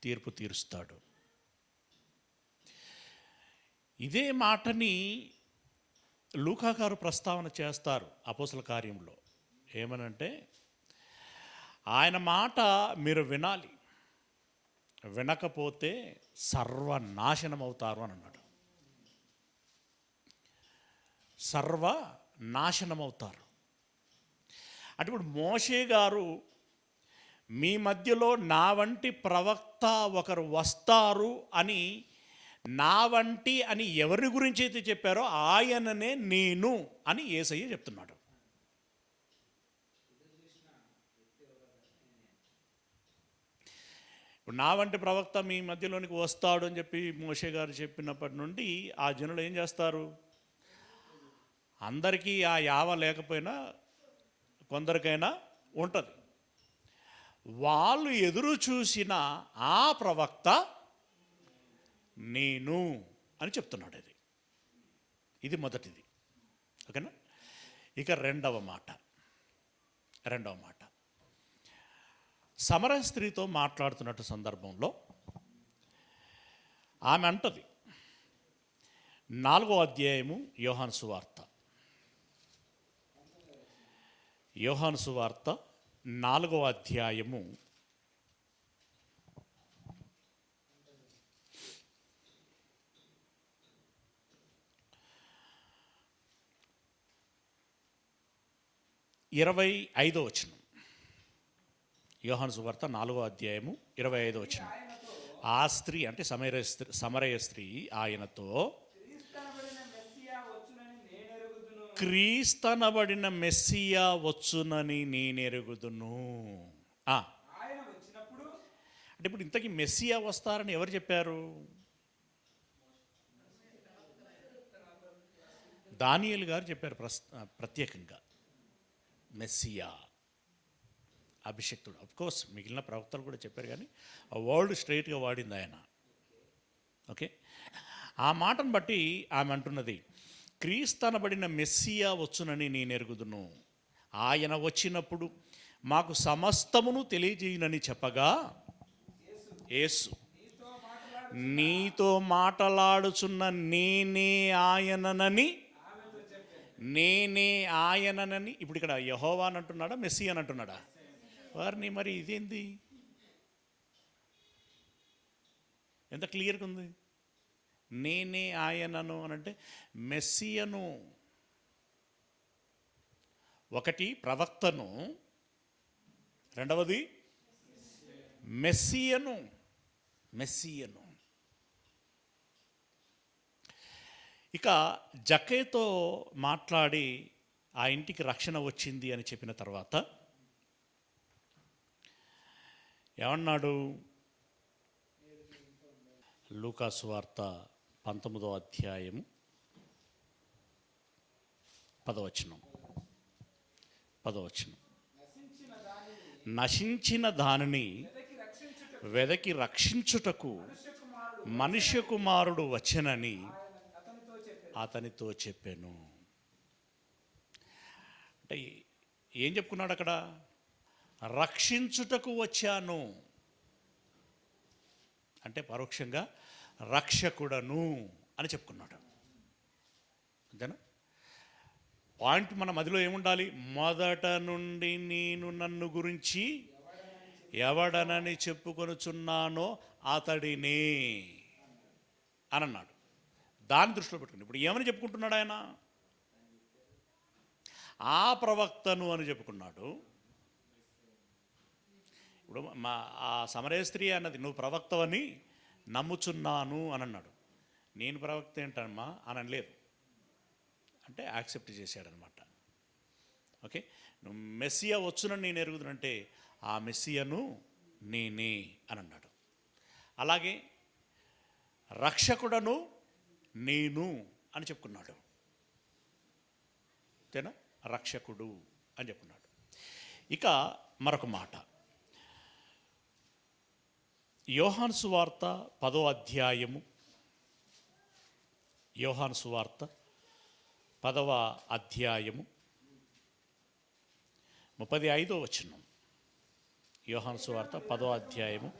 తీర్పు తీరుస్తాడు. ఇదే మాటని లూకా గారు ప్రస్తావన చేస్తారు అపోస్తల కార్యంలో. ఏమనంటే, ఆయన మాట మీరు వినాలి, వినకపోతే సర్వనాశనం అవుతారు అని అన్నాడు. సర్వనాశనం అవుతారు. అంటే ఇప్పుడు మోషే గారు మీ మధ్యలో నా వంటి ప్రవక్త ఒకరు వస్తారు అని, నా వంటి అని ఎవరి గురించి అయితే చెప్పారో ఆయననే నేను అని యేసయ్య చెప్తున్నాడు. నా వంటి ప్రవక్త మీ మధ్యలోనికి వస్తాడు అని చెప్పి మోషే గారు చెప్పినప్పటి నుండి ఆ జనులు ఏం చేస్తారు? అందరికీ ఆ యావ లేకపోయినా కొందరికైనా ఉంటుంది. వాళ్ళు ఎదురు చూసిన ఆ ప్రవక్త నేను అని చెప్తున్నాడు. ఇది మొదటిది. ఓకేనా? ఇక రెండవ మాట సమర స్త్రీతో మాట్లాడుతున్నట్టు సందర్భంలో ఆమె అంటది, 4వ అధ్యాయము యోహాను సువార్త 4వ అధ్యాయము 25వ వచనం. యోహాను సువార్త 4వ అధ్యాయము 25వ వచనం. ఆ స్త్రీ అంటే సమరయ స్త్రీ ఆయనతో, క్రీస్తనబడిన మెస్సియా వచ్చునని నేనెరుగుదును. అంటే ఇప్పుడు ఇంతకీ మెస్సియా వస్తారని ఎవరు చెప్పారు? దానియేలు గారు చెప్పారు ప్రత్యేకంగా. మెస్సియా, అభిషక్తుడు. అఫ్కోర్స్ మిగిలిన ప్రవక్తలు కూడా చెప్పారు, కానీ ఆ వర్డ్ స్ట్రైట్గా వాడింది ఆయన. ఓకే, ఆ మాటను బట్టి ఆమె అంటున్నది, క్రీస్తనబడిన మెస్సియా వచ్చునని నేను ఎరుగుదును. ఆయన వచ్చినప్పుడు మాకు సమస్తమును తెలియజేయునని చెప్పగా, యేసు నీతో మాట్లాడుచున్న నేనే ఆయననని ఇప్పుడు ఇక్కడ యెహోవా అని అంటున్నాడా, మెస్సియా అని అంటున్నాడా? వారిని మరి ఇదేంది? ఎంత క్లియర్గా ఉంది. నేనే ఆయనను అని అంటే మెస్సియను, ఒకటి ప్రవక్తను, రెండవది మెస్సియను. ఇక జక్కయ్యతో మాట్లాడి ఆ ఇంటికి రక్షణ వచ్చింది అని చెప్పిన తర్వాత ఏమన్నాడు? లూకా సువార్త 19వ అధ్యాయము 10వ వచనం. నశించిన దానిని వెదకి రక్షించుటకు మనుష్య కుమారుడు వచ్చెనని అతనితో చెప్పాను. ఏం చెప్పుకున్నాడు అక్కడ? రక్షించుటకు వచ్చాను అంటే పరోక్షంగా రక్షకుడను అని చెప్పుకున్నాడు. అంతేనా? పాయింట్ మన మదిలో ఏముండాలి? మొదట నుండి నేను నన్ను గురించి ఎవడనని చెప్పుకొనుచున్నానో అతడినే అని అన్నాడు. దాన్ని దృష్టిలో పెట్టుకుని ఇప్పుడు ఏమని చెప్పుకుంటున్నాడు ఆయన? ఆ ప్రవక్తను అని చెప్పుకున్నాడు. ఇప్పుడు ఆ సమరయ స్త్రీ అన్నది నువ్వు ప్రవక్తవని నమ్ముచున్నాను అని అన్నాడు. నేను ప్రవక్త ఏంటమ్మా అని అనలేదు, అంటే యాక్సెప్ట్ చేశాడనమాట. ఓకే, నువ్వు మెస్సియా వచ్చునని నేను ఎరుగుదునంటే ఆ మెస్సియను నేనే అని అన్నాడు. అలాగే రక్షకుడను నేను అని చెప్పుకున్నాడు. అంతేనా? రక్షకుడు అని చెప్పుకున్నాడు. ఇక మరొక మాట, యోహాను సువార్త 10వ అధ్యాయము, యోహాను సువార్త 10వ అధ్యాయము 35వ వచనం. యోహాను సువార్త 10వ అధ్యాయము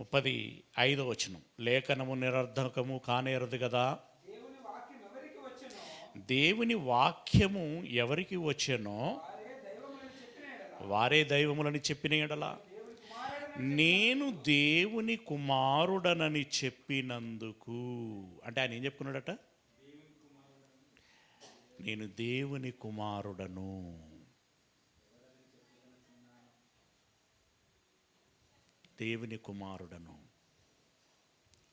35వ వచనం. లేఖనము నిరర్ధకము కానేరదు కదా, దేవుని వాక్యము ఎవరికి వచ్చెనో వారే దైవములని చెప్పిన ఎడల నేను దేవుని కుమారుడనని చెప్పినందుకు, అంటే ఆయన ఏం చెప్పుకున్నాడట? నేను దేవుని కుమారుడను. దేవుని కుమారుడను.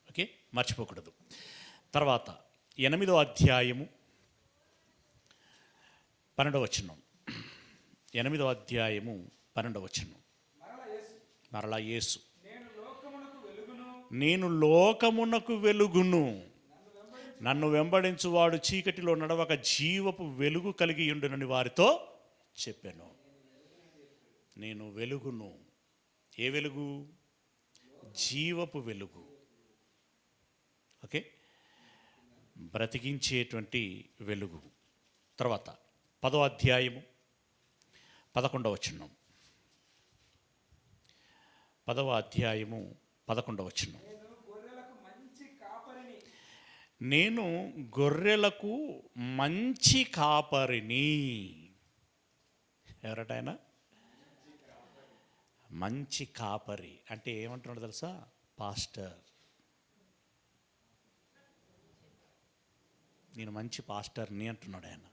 ఓకే, మర్చిపోకూడదు. తర్వాత 8వ అధ్యాయము 12వ వచనం. 8వ అధ్యాయము 12వ వచనం. మరలా యేసు, నేను లోకమునకు వెలుగును, నన్ను వెంబడించువాడు చీకటిలో నడవక జీవపు వెలుగు కలిగి ఉండునని వారితో చెప్పాను. నేను వెలుగును. ఏ వెలుగు? జీవపు వెలుగు. ఓకే, బ్రతికించేటువంటి వెలుగు. తర్వాత 10వ అధ్యాయము 11వ వచనం. 10వ అధ్యాయము 11వ వచనం. నేను గొర్రెలకు మంచి కాపరిని. ఎవరటైనా మంచి కాపరి అంటే ఏమంటున్నాడు తెలుసా? పాస్టర్. నేను మంచి పాస్టర్ని అంటున్నాడు ఆయన.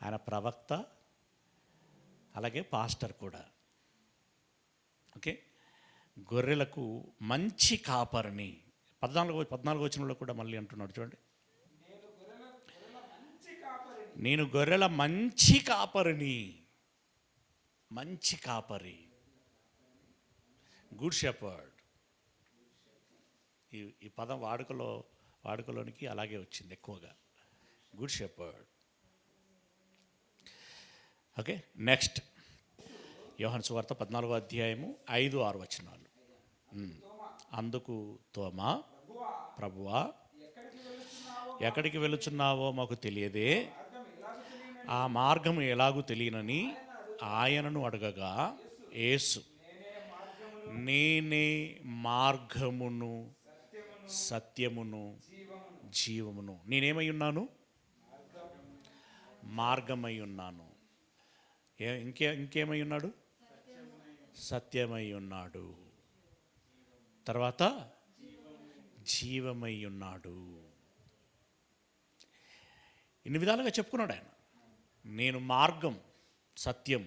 ఆయన ప్రవక్త, అలాగే పాస్టర్ కూడా. ఓకే, గొర్రెలకు మంచి కాపరిని. 14వ వచనంలో కూడా మళ్ళీ అంటున్నాడు చూడండి, నేను గొర్రెల మంచి కాపరిని. మంచి కాపరి, గుడ్ షెపర్డ్. ఈ పదం వాడుకలోనికి అలాగే వచ్చింది ఎక్కువగా, గుడ్ షెపర్డ్. ఓకే, నెక్స్ట్ యోహాను సువార్త 14వ అధ్యాయము 5-6 వచనాలు. అందుకు తోమా, ప్రభువా ఎక్కడికి వెళుచున్నావో మాకు తెలియదే, ఆ మార్గము ఎలాగూ తెలియనని ఆయనను అడగగా యేసు, నేనే మార్గమును సత్యమును జీవమును. నేనేమై ఉన్నాను? మార్గమై ఉన్నాను. ఇంకేమై ఉన్నాడు? సత్యమై ఉన్నాడు. తర్వాత జీవమై ఉన్నాడు. ఇన్ని విధాలుగా చెప్పుకున్నాడు ఆయన. నేను మార్గం, సత్యం,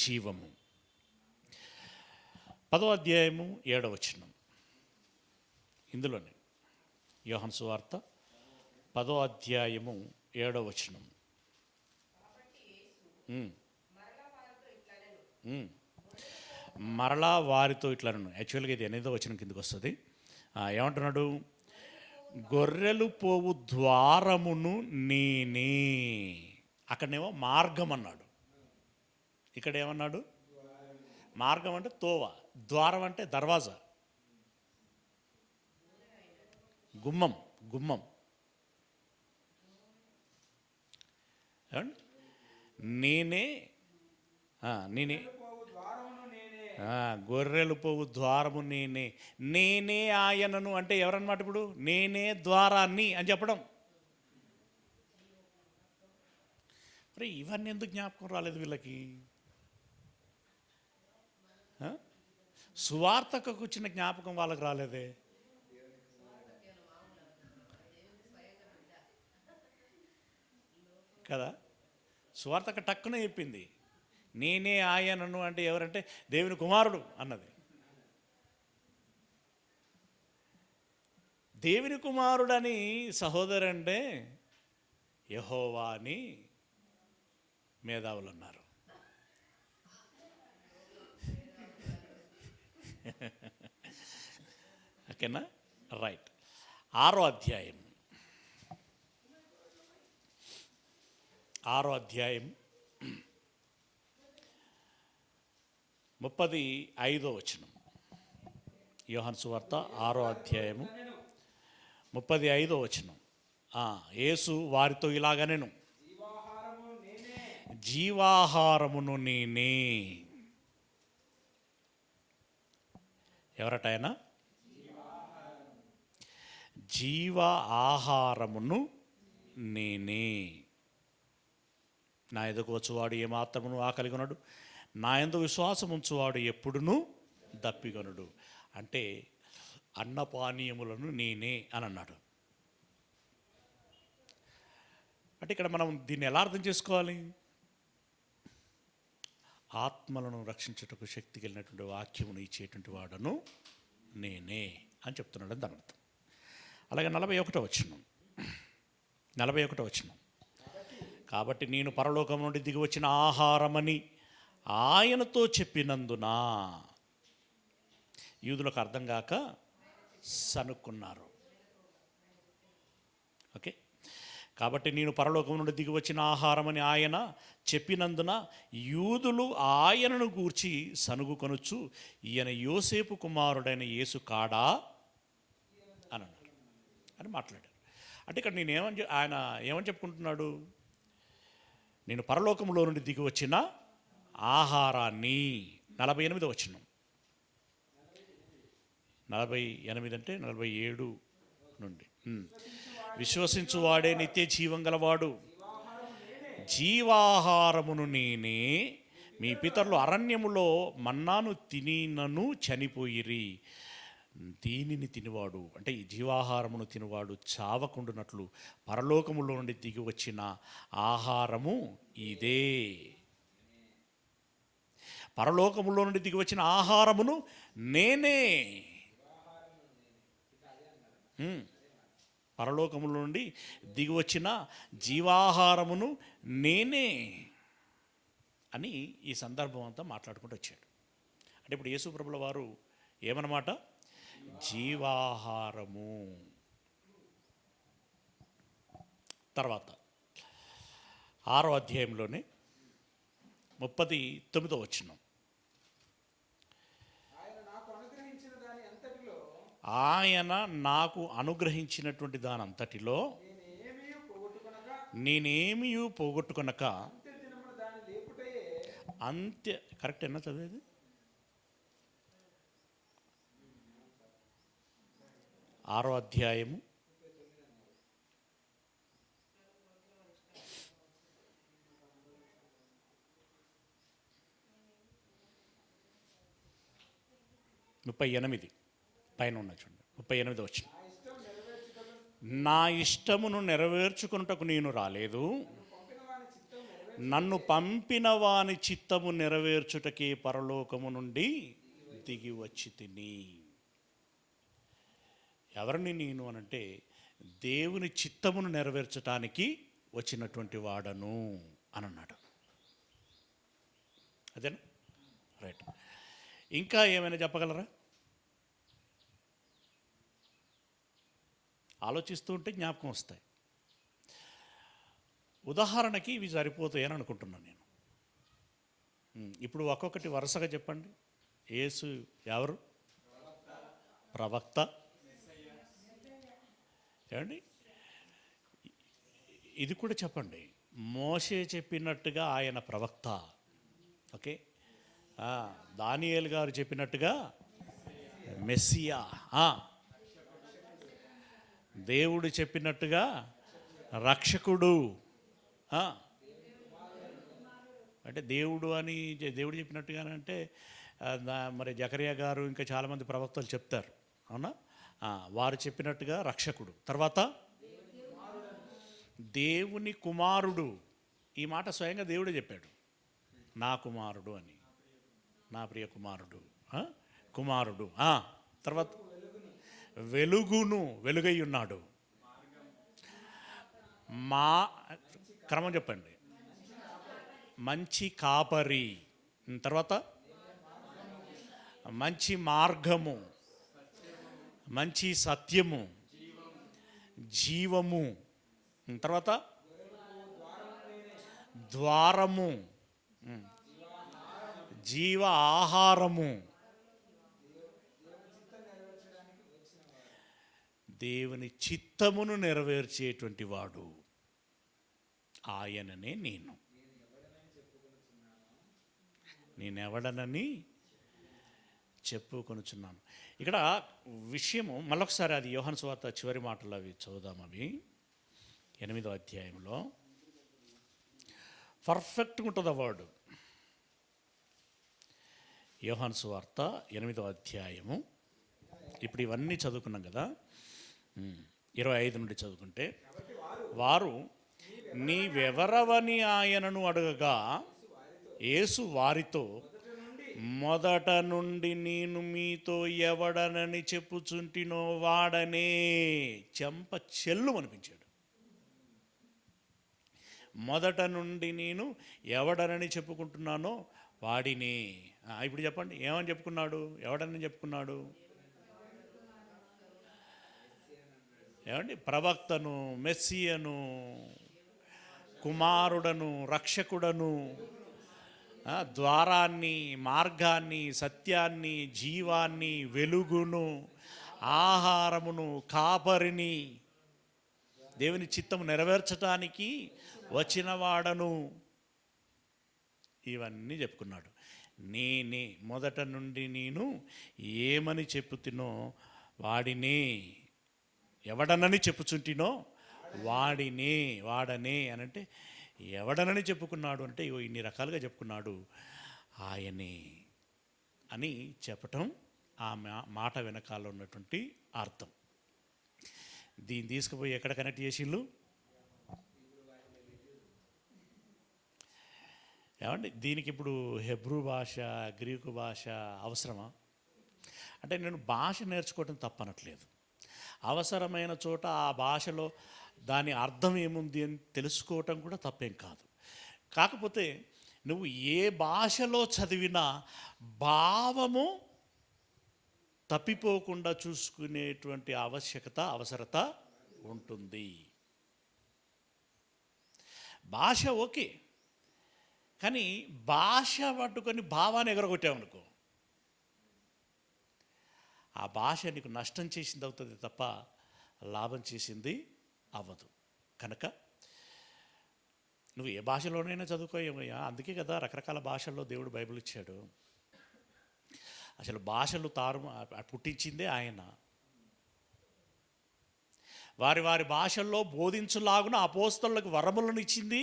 జీవము. 10వ అధ్యాయము 7వ వచనం. ఇందులోనే యోహాను సువార్త 10వ అధ్యాయము 7వ వచనం. మరలా వారితో ఇట్లనను. యాక్చువల్గా ఇది 8వ వచనం కిందకి వస్తుంది. ఏమంటున్నాడు? గొర్రెలు పోవు ద్వారమును నేనే. అక్కడనేమో మార్గం అన్నాడు, ఇక్కడ ఏమన్నాడు? మార్గం అంటే తోవ, ద్వారం అంటే దర్వాజా, గుమ్మం. ఏమండి? నేనే నేనే గొర్రెలు పోవు ద్వారము నేనే, నేనే ఆయనను అంటే ఎవరన్నమాట? ఇప్పుడు నేనే ద్వారాన్ని అని చెప్పడం. మరి ఇవన్నీ ఎందుకు జ్ఞాపకం రాలేదు వీళ్ళకి? సువార్తకు వచ్చిన జ్ఞాపకం వాళ్ళకి రాలేదే కదా. సువార్తకు టక్కున చెప్పింది నేనే ఆయనను అంటే ఎవరంటే దేవుని కుమారుడు అన్నది. దేవుని కుమారుడని సహోదరంటే యెహోవా అని మేధావులు అన్నారు. ఓకేనా, రైట్. 6వ అధ్యాయం 35వ వచనం. యోహాను సువార్త 6వ అధ్యాయము 35వ వచనం. యేసు వారితో ఇలాగనెను, జీవాహారమును నేనే. ఎవరట ఆయన? జీవ ఆహారమును నేనే. నా ఎదుకు వచ్చువాడు ఏమాత్రమును ఆకలిగొనడు, నా యందు విశ్వాసం ఉంచువాడు ఎప్పుడునూ దప్పిగొనడు. అంటే అన్నపానీయములను నేనే అని అన్నాడు. అంటే ఇక్కడ మనం దీన్ని ఎలా అర్థం చేసుకోవాలి? ఆత్మలను రక్షించుటకు శక్తి కలిగినటువంటి వాక్యమును ఇచ్చేటువంటి వాడను నేనే అని చెప్తున్నాడు అని దాని అర్థం. అలాగే 41వ వచనం. కాబట్టి నేను పరలోకం నుండి దిగి వచ్చిన ఆహారమని ఆయనతో చెప్పినందున యూదులకు అర్థం కాక సనుక్కున్నారు. ఓకే, కాబట్టి నేను పరలోకం నుండి దిగి వచ్చిన ఆహారమని ఆయన చెప్పినందున యూదులు ఆయనను గూర్చి సనుగుకొనుచు, ఈయన యోసేపు కుమారుడైన యేసు కాడా అని అన్నారు అని మాట్లాడారు. అంటే ఇక్కడ ఆయన ఏమని చెప్పుకుంటున్నాడు? నేను పరలోకంలో నుండి దిగి వచ్చిన ఆహారాన్ని. 48వ వచనం. 48 అంటే 47 నుండి. విశ్వసించువాడే నిత్య జీవం గలవాడు, జీవాహారమును నేనే. మీ పితరులు అరణ్యములో మన్నాను తినినను చనిపోయిరి. దీనిని తినివాడు అంటే ఈ జీవాహారమును తినివాడు చావకుండునట్లు పరలోకములో నుండి దిగి వచ్చిన ఆహారము ఇదే. పరలోకములో నుండి దిగి వచ్చిన ఆహారమును నేనే. పరలోకముల నుండి దిగి వచ్చిన జీవాహారమును నేనే అని ఈ సందర్భం అంతా మాట్లాడుకుంటూ వచ్చాడు. అంటే ఇప్పుడు యేసు ప్రభుల వారు ఏమన్నమాట? జీవాహారము. తర్వాత 6వ అధ్యాయంలోనే 39వ వచనం. ఆయన నాకు అనుగ్రహించినటువంటి దాని అంతటిలో నేనేమీ పోగొట్టుకొనక అంత్య కరెక్ట్ ఎన్న చదివేది 6వ అధ్యాయము 38 పైన ఉన్న చూడండి. 38 వచనం. నా ఇష్టమును నెరవేర్చుకున్నటకు నేను రాలేదు, నన్ను పంపిన వాని చిత్తము నెరవేర్చుటకే పరలోకము నుండి దిగి వచ్చి తిని. ఎవరిని నేను అనంటే దేవుని చిత్తమును నెరవేర్చటానికి వచ్చినటువంటి వాడను అని అన్నాడు. అదేనా? రైట్. ఇంకా ఏమైనా చెప్పగలరా? ఆలోచిస్తూ ఉంటే జ్ఞాపకం వస్తాయి. ఉదాహరణకి ఇవి సరిపోతాయని అనుకుంటున్నాను నేను. ఇప్పుడు ఒక్కొక్కటి వరుసగా చెప్పండి. యేసు ఎవరు? ప్రవక్త. ఏమండి? ఇది కూడా చెప్పండి. మోషే చెప్పినట్టుగా ఆయన ప్రవక్త. ఓకే, దానియేలు గారు చెప్పినట్టుగా మెస్సియా. దేవుడు చెప్పినట్టుగా రక్షకుడు. అంటే దేవుడు అని దేవుడు చెప్పినట్టుగానంటే మరి జకరియా గారు ఇంకా చాలామంది ప్రవక్తలు చెప్తారు, అవునా? వారు చెప్పినట్టుగా రక్షకుడు. తర్వాత దేవుని కుమారుడు. ఈ మాట స్వయంగా దేవుడే చెప్పాడు, నా కుమారుడు అని, నా ప్రియ కుమారుడు, కుమారుడు. తర్వాత వెలుగును, వెలుగై ఉన్నాడు. మా క్రమం చెప్పండి. మంచి కాపరి. తర్వాత మంచి మార్గము, మంచి సత్యము, జీవము. తర్వాత ద్వారము, జీవ ఆహారము. దేవుని చిత్తమును నెరవేర్చేటువంటి వాడు ఆయననే నేనెవడనని చెప్పుకొనుచున్నాను. ఇక్కడ విషయము మళ్ళొకసారి, అది యోహాను సువార్త చివరి మాటలు అవి చదువుదాం. అవి 8వ అధ్యాయంలో పర్ఫెక్ట్గా ఉంటుంది ఆ వర్డ్. యోహాను సువార్త 8వ అధ్యాయము. ఇప్పుడు ఇవన్నీ చదువుకున్నాం కదా, 25 నుండి చదువుకుంటే, వారు నీవెవరవని ఆయనను అడగగా యేసు వారితో, మొదట నుండి నేను మీతో ఎవడనని చెప్పుచుంటినో వాడనే. చెంప చెల్లు అనిపించాడు. మొదట నుండి నేను ఎవడనని చెప్పుకుంటున్నానో వాడినే. ఇప్పుడు చెప్పండి, ఏమని చెప్పుకున్నాడు? ఎవడని చెప్పుకున్నాడు? ఏమండి? ప్రవక్తను, మెస్సియను, కుమారుడను, రక్షకుడను, ద్వారాన్ని, మార్గాన్ని, సత్యాన్ని, జీవాన్ని, వెలుగును, ఆహారమును, కాపరిని, దేవుని చిత్తము నెరవేర్చటానికి వచ్చిన వాడను. ఇవన్నీ చెప్పుకున్నాడు. నేనే మొదట నుండి నేను ఏమని చెప్పుతున్నో వాడినే, ఎవడనని చెప్పుచుంటినో వాడనే అని అంటే, ఎవడనని చెప్పుకున్నాడు అంటే ఇన్ని రకాలుగా చెప్పుకున్నాడు, ఆయనే అని చెప్పటం ఆ మాట వెనకాల ఉన్నటువంటి అర్థం. దీన్ని తీసుకుపోయి ఎక్కడ కనెక్ట్ చేసిళ్ళు? ఏమండి, దీనికి ఇప్పుడు హెబ్రూ భాష, గ్రీకు భాష అవసరమా? అంటే నేను భాష నేర్చుకోవటం తప్పనట్లేదు. అవసరమైన చోట ఆ భాషలో దాని అర్థం ఏముంది అని తెలుసుకోవటం కూడా తప్పేం కాదు. కాకపోతే నువ్వు ఏ భాషలో చదివినా భావము తప్పిపోకుండా చూసుకునేటువంటి అవసరత ఉంటుంది. భాష ఓకే, కానీ భాష పట్టుకొని భావాన్ని ఎగరగొట్టామనుకో, ఆ భాష నీకు నష్టం చేసింది అవుతుంది తప్ప లాభం చేసింది అవ్వదు. కనుక నువ్వు ఏ భాషలోనైనా చదువుకోయేమయ్యా. అందుకే కదా రకరకాల భాషల్లో దేవుడు బైబిల్ ఇచ్చాడు. అసలు భాషలు పుట్టించిందే ఆయన. వారి వారి భాషల్లో బోధించులాగున అపోస్తలులకు వరములను ఇచ్చింది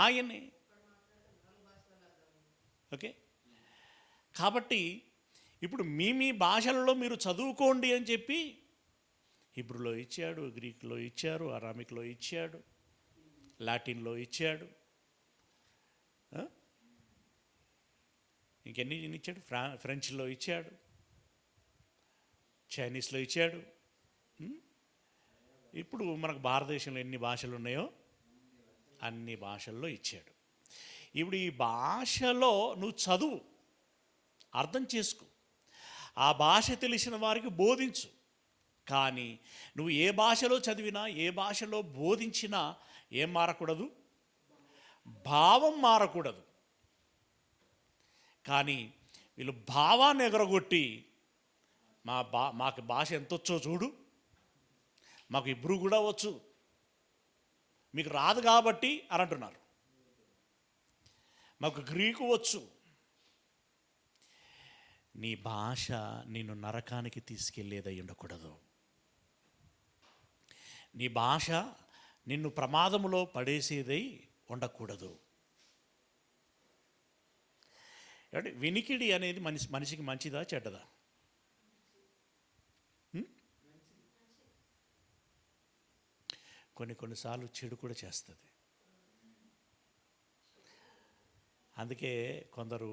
ఆయనే. ఓకే, కాబట్టి ఇప్పుడు మీ భాషలలో మీరు చదువుకోండి అని చెప్పి హిబ్రూలో ఇచ్చాడు, గ్రీకులో ఇచ్చారు, అరామిక్లో ఇచ్చాడు, లాటిన్లో ఇచ్చాడు, ఇంకెన్ని ఇచ్చాడు, ఫ్రెంచ్లో ఇచ్చాడు, చైనీస్లో ఇచ్చాడు. ఇప్పుడు మనకు భారతదేశంలో ఎన్ని భాషలు ఉన్నాయో అన్ని భాషల్లో ఇచ్చాడు. ఇప్పుడు ఈ భాషలో నువ్వు చదువు, అర్థం చేసుకో, ఆ భాష తెలిసిన వారికి బోధించు. కానీ నువ్వు ఏ భాషలో చదివినా, ఏ భాషలో బోధించినా ఏం మారకూడదు? భావం మారకూడదు. కానీ వీళ్ళు భావాన్ని ఎగరగొట్టి మాకు భాష ఎంతొచ్చో చూడు, మాకు హిబ్రూ కూడా వచ్చు, మీకు రాదు కాబట్టి అని అంటున్నారు. మాకు గ్రీకు వచ్చు. నీ భాష నిన్ను నరకానికి తీసుకెళ్లేదై ఉండకూడదు. నీ భాష నిన్ను ప్రమాదములో పడేసేదై ఉండకూడదు. అంటే వినికిడి అనేది మనిషికి మంచిదా చెడ్డదా? కొన్నిసార్లు చెడు కూడా చేస్తుంది. అందుకే కొందరు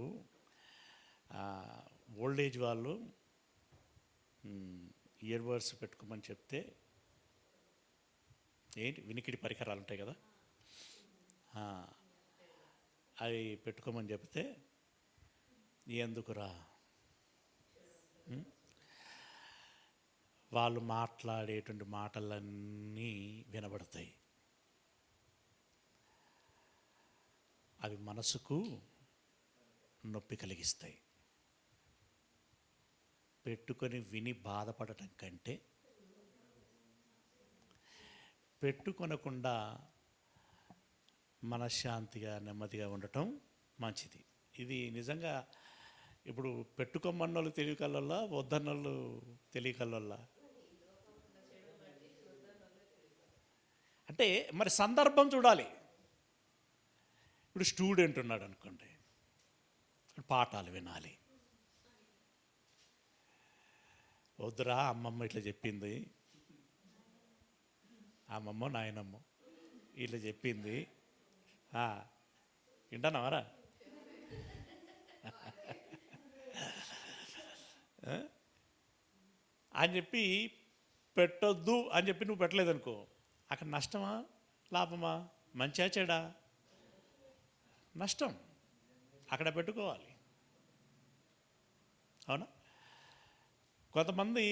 ఓల్డ్ ఏజ్ వాళ్ళు ఇయర్ బడ్స్ పెట్టుకోమని చెప్తే, ఏంటి వినికిడి పరికరాలు ఉంటాయి కదా, అవి పెట్టుకోమని చెప్తే ఎందుకురా, వాళ్ళు మాట్లాడేటువంటి మాటలన్నీ వినబడతాయి. అవి మనసుకు నొప్పి కలిగిస్తాయి. పెట్టుకొని విని బాధపడటం కంటే పెట్టుకొనకుండా మనశ్శాంతిగా నెమ్మదిగా ఉండటం మంచిది. ఇది నిజంగా ఇప్పుడు పెట్టుకోమన్నోళ్ళు తెలియకల్లా, వద్దన్నోళ్ళు తెలియకల్లా. అంటే మరి సందర్భం చూడాలి. ఇప్పుడు స్టూడెంట్ ఉన్నాడు అనుకోండి, పాఠాలు వినాలి. వద్దురా అమ్మమ్మ ఇట్లా చెప్పింది, అమ్మమ్మ నాయనమ్మ ఇట్లా చెప్పింది, వింటానవరా అని చెప్పి పెట్టొద్దు అని చెప్పి నువ్వు పెట్టలేదనుకో, అక్కడ నష్టమా లాభమా, మంచిగా చెడా? నష్టం. అక్కడ పెట్టుకోవాలి. అవునా? కొంతమంది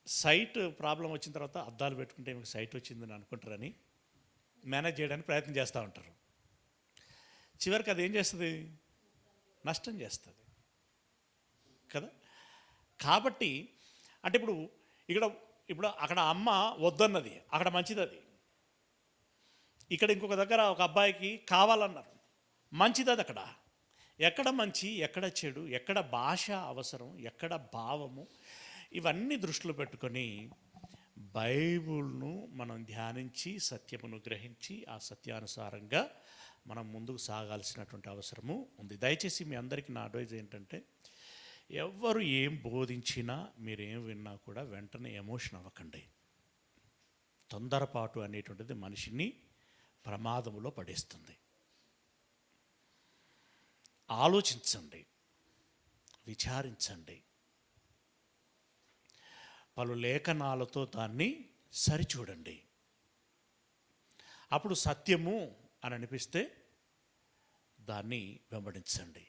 సైట్ ప్రాబ్లం వచ్చిన తర్వాత అద్దాలు పెట్టుకుంటే మీకు సైట్ వచ్చిందని అనుకుంటారని మేనేజ్ చేయడానికి ప్రయత్నం చేస్తూ ఉంటారు. చివరికి అది ఏం చేస్తుంది? నష్టం చేస్తుంది కదా. కాబట్టి అంటే ఇప్పుడు అక్కడ అమ్మ వద్దన్నది, అక్కడ మంచిది. అది ఇక్కడ ఇంకొక దగ్గర ఒక అబ్బాయికి కావాలన్నారు, మంచిది. అది అక్కడ ఎక్కడ మంచి, ఎక్కడ చెడు, ఎక్కడ భాష అవసరం, ఎక్కడ భావము, ఇవన్నీ దృష్టిలో పెట్టుకొని బైబిల్ను మనం ధ్యానించి సత్యమును గ్రహించి ఆ సత్యానుసారంగా మనం ముందుకు సాగాల్సినటువంటి అవసరము ఉంది. దయచేసి మీ అందరికీ నా అడ్వైజ్ ఏంటంటే, ఎవరు ఏం బోధించినా మీరేం విన్నా కూడా వెంటనే ఎమోషన్ అవ్వకండి. తొందరపాటు అనేటువంటిది మనిషిని ప్రమాదంలో పడేస్తుంది. ఆలోచించండి, విచారించండి, పలు లేఖనాలతో దాన్ని సరిచూడండి. అప్పుడు సత్యము అని అనిపిస్తే దాన్ని వెంబడించండి.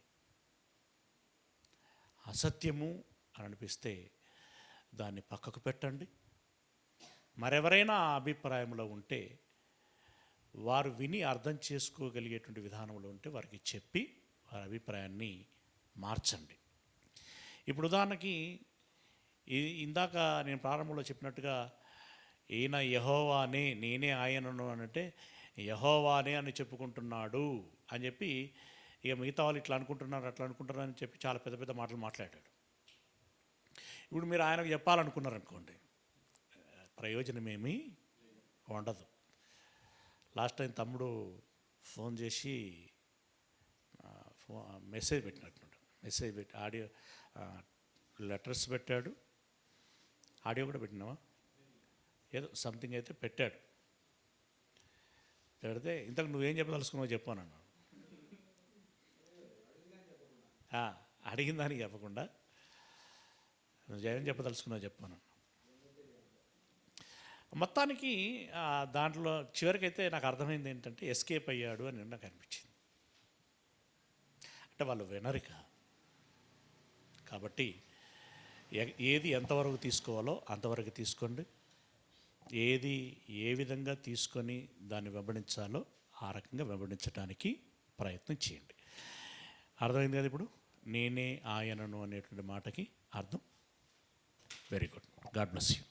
అసత్యము అని అనిపిస్తే దాన్ని పక్కకు పెట్టండి. మరెవరైనా ఆ అభిప్రాయంలో ఉంటే, వారు విని అర్థం చేసుకోగలిగేటువంటి విధానంలో ఉంటే వారికి చెప్పి వారి అభిప్రాయాన్ని మార్చండి. ఇప్పుడు ఉదాహరణకి ఇందాక నేను ప్రారంభంలో చెప్పినట్టుగా, ఈయన యెహోవానే, నేనే ఆయనను అనంటే యెహోవానే అని చెప్పుకుంటున్నాడు అని చెప్పి, ఇక మిగతా వాళ్ళు ఇట్లా అనుకుంటున్నారు అట్లా అనుకుంటున్నారు అని చెప్పి చాలా పెద్ద పెద్ద మాటలు మాట్లాడాడు. ఇప్పుడు మీరు ఆయనకు చెప్పాలనుకున్నారనుకోండి, ప్రయోజనమేమీ ఉండదు. లాస్ట్ టైం తమ్ముడు ఫోన్ చేసి మెసేజ్ పెట్టి ఆడియో లెటర్స్ పెట్టాడు, ఆడియో కూడా పెట్టినావా, ఏదో సంథింగ్ అయితే పెట్టాడు. పెడితే ఇంతకు నువ్వేం చెప్పదలుచుకున్నావో చెప్పానన్నాడు. అడిగిన దానికి చెప్పకుండా నువ్వేం చెప్పదలుచుకున్నావు చెప్పాను. మొత్తానికి దాంట్లో చివరికైతే నాకు అర్థమైంది ఏంటంటే, ఎస్కేప్ అయ్యాడు అని నాకు అనిపించింది. అంటే వాళ్ళు వినరిక. కాబట్టి ఏది ఎంతవరకు తీసుకోవాలో అంతవరకు తీసుకోండి. ఏది ఏ విధంగా తీసుకొని దాన్ని వెంబడించాలో ఆ రకంగా వెంబడించడానికి ప్రయత్నం చేయండి. అర్థమైంది కదా ఇప్పుడు నేనే ఆయనను అనేటువంటి మాటకి అర్థం. Very good. God bless you.